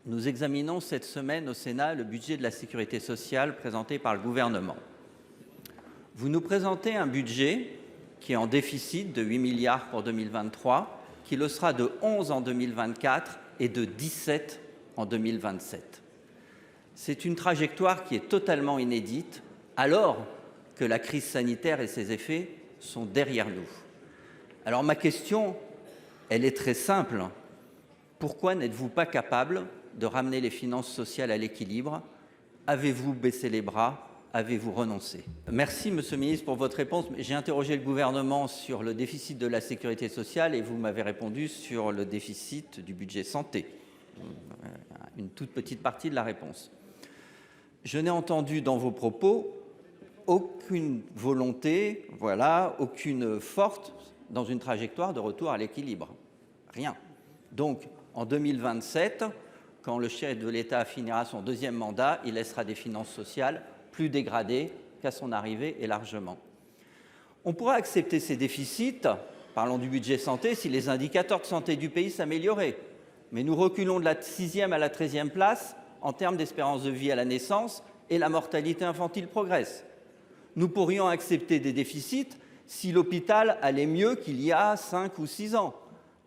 Nous examinons cette semaine au Sénat le budget de la sécurité sociale présenté par le gouvernement. Vous nous présentez un budget qui est en déficit de 8 milliards pour 2023, qui le sera de 11 en 2024 et de 17 en 2027. C'est une trajectoire qui est totalement inédite, alors que la crise sanitaire et ses effets sont derrière nous. Alors ma question, elle est très simple. Pourquoi n'êtes-vous pas capable de ramener les finances sociales à l'équilibre? Avez-vous baissé les bras? Avez-vous renoncé? Merci, Monsieur le Ministre, pour votre réponse. J'ai interrogé le gouvernement sur le déficit de la sécurité sociale et vous m'avez répondu sur le déficit du budget santé. Une toute petite partie de la réponse. Je n'ai entendu dans vos propos aucune volonté, aucune forte dans une trajectoire de retour à l'équilibre. Rien. Donc, en 2027, quand le chef de l'État finira son deuxième mandat, il laissera des finances sociales plus dégradées qu'à son arrivée et largement. On pourra accepter ces déficits, parlons du budget santé, si les indicateurs de santé du pays s'amélioraient. Mais nous reculons de la 6e à la 13e place en termes d'espérance de vie à la naissance et la mortalité infantile progresse. Nous pourrions accepter des déficits si l'hôpital allait mieux qu'il y a 5 ou 6 ans.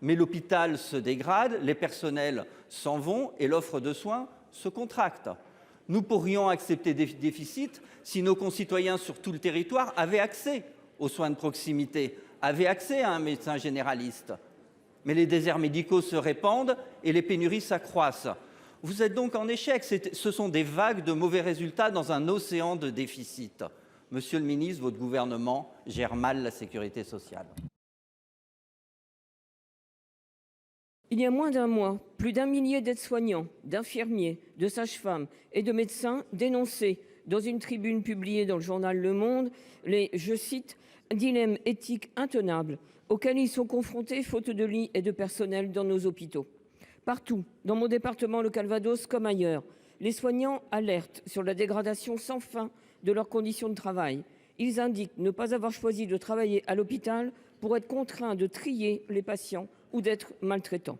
Mais l'hôpital se dégrade, les personnels s'en vont et l'offre de soins se contracte. Nous pourrions accepter des déficits si nos concitoyens sur tout le territoire avaient accès aux soins de proximité, avaient accès à un médecin généraliste. Mais les déserts médicaux se répandent et les pénuries s'accroissent. Vous êtes donc en échec. Ce sont des vagues de mauvais résultats dans un océan de déficits. Monsieur le ministre, votre gouvernement gère mal la sécurité sociale. Il y a moins d'un mois, plus d'1 millier d'aides-soignants, d'infirmiers, de sages-femmes et de médecins dénonçaient dans une tribune publiée dans le journal Le Monde les, je cite, « dilemmes éthiques intenables auxquels ils sont confrontés faute de lits et de personnel dans nos hôpitaux ». Partout, dans mon département, le Calvados, comme ailleurs, les soignants alertent sur la dégradation sans fin de leurs conditions de travail. Ils indiquent ne pas avoir choisi de travailler à l'hôpital pour être contraints de trier les patients ou d'être maltraitants.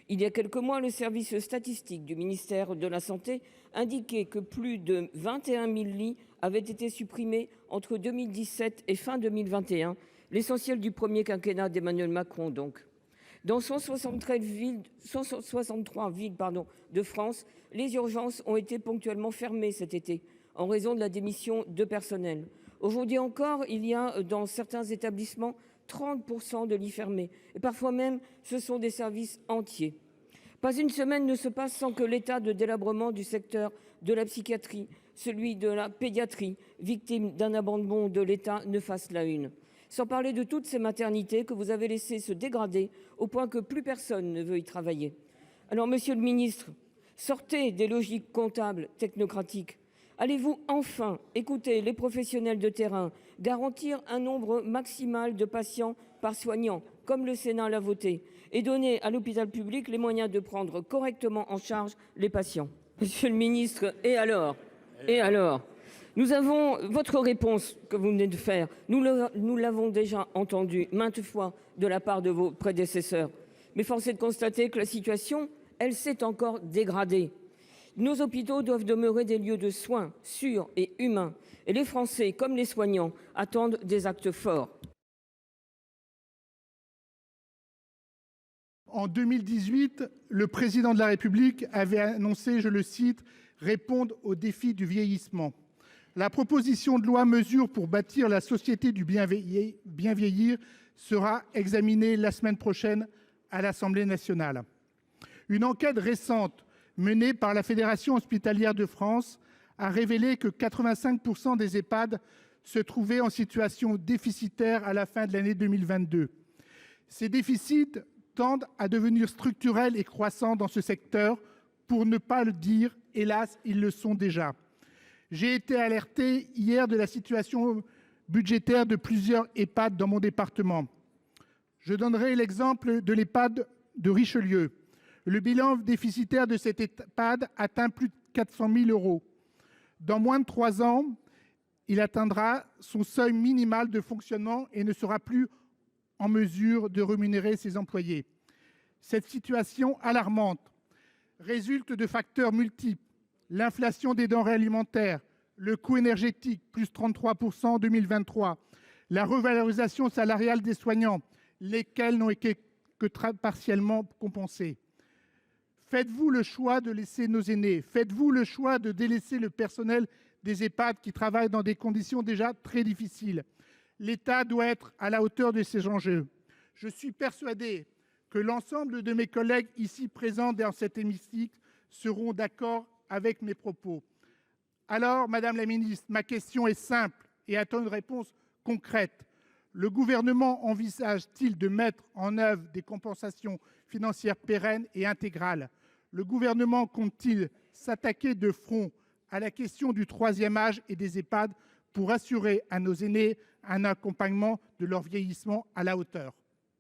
Il y a quelques mois, le service statistique du ministère de la Santé indiquait que plus de 21 000 lits avaient été supprimés entre 2017 et fin 2021, l'essentiel du premier quinquennat d'Emmanuel Macron donc. Dans 163 villes de France, les urgences ont été ponctuellement fermées cet été en raison de la démission de personnel. Aujourd'hui encore, il y a dans certains établissements 30% de lits fermés. Et parfois même, ce sont des services entiers. Pas une semaine ne se passe sans que l'état de délabrement du secteur de la psychiatrie, celui de la pédiatrie, victime d'un abandon de l'État, ne fasse la une. Sans parler de toutes ces maternités que vous avez laissées se dégrader au point que plus personne ne veut y travailler. Alors, Monsieur le Ministre, sortez des logiques comptables technocratiques. Allez-vous enfin écouter les professionnels de terrain, garantir un nombre maximal de patients par soignant, comme le Sénat l'a voté, et donner à l'hôpital public les moyens de prendre correctement en charge les patients? Monsieur le ministre, et alors? Nous avons votre réponse que vous venez de faire. Nous l'avons déjà entendue maintes fois de la part de vos prédécesseurs. Mais force est de constater que la situation, elle s'est encore dégradée. Nos hôpitaux doivent demeurer des lieux de soins sûrs et humains. Et les Français, comme les soignants, attendent des actes forts. En 2018, le président de la République avait annoncé, je le cite, « répondre aux défis du vieillissement ». La proposition de loi Mesures pour bâtir la société du bien vieillir sera examinée la semaine prochaine à l'Assemblée nationale. Une enquête récente menée par la Fédération hospitalière de France a révélé que 85% des EHPAD se trouvaient en situation déficitaire à la fin de l'année 2022. Ces déficits tendent à devenir structurels et croissants dans ce secteur, pour ne pas le dire, hélas, ils le sont déjà. J'ai été alerté hier de la situation budgétaire de plusieurs EHPAD dans mon département. Je donnerai l'exemple de l'EHPAD de Richelieu. Le bilan déficitaire de cet EHPAD atteint plus de 400 000 €. Dans moins de 3 ans, il atteindra son seuil minimal de fonctionnement et ne sera plus en mesure de rémunérer ses employés. Cette situation alarmante résulte de facteurs multiples. L'inflation des denrées alimentaires, le coût énergétique, plus 33% en 2023, la revalorisation salariale des soignants, lesquels n'ont été que très partiellement compensés. Faites-vous le choix de laisser nos aînés, faites-vous le choix de délaisser le personnel des EHPAD qui travaillent dans des conditions déjà très difficiles. L'État doit être à la hauteur de ces enjeux. Je suis persuadé que l'ensemble de mes collègues ici présents dans cet hémicycle seront d'accord avec mes propos. Alors, Madame la Ministre, ma question est simple et attend une réponse concrète. Le gouvernement envisage-t-il de mettre en œuvre des compensations financières pérennes et intégrales? Le gouvernement compte-t-il s'attaquer de front à la question du troisième âge et des EHPAD pour assurer à nos aînés un accompagnement de leur vieillissement à la hauteur?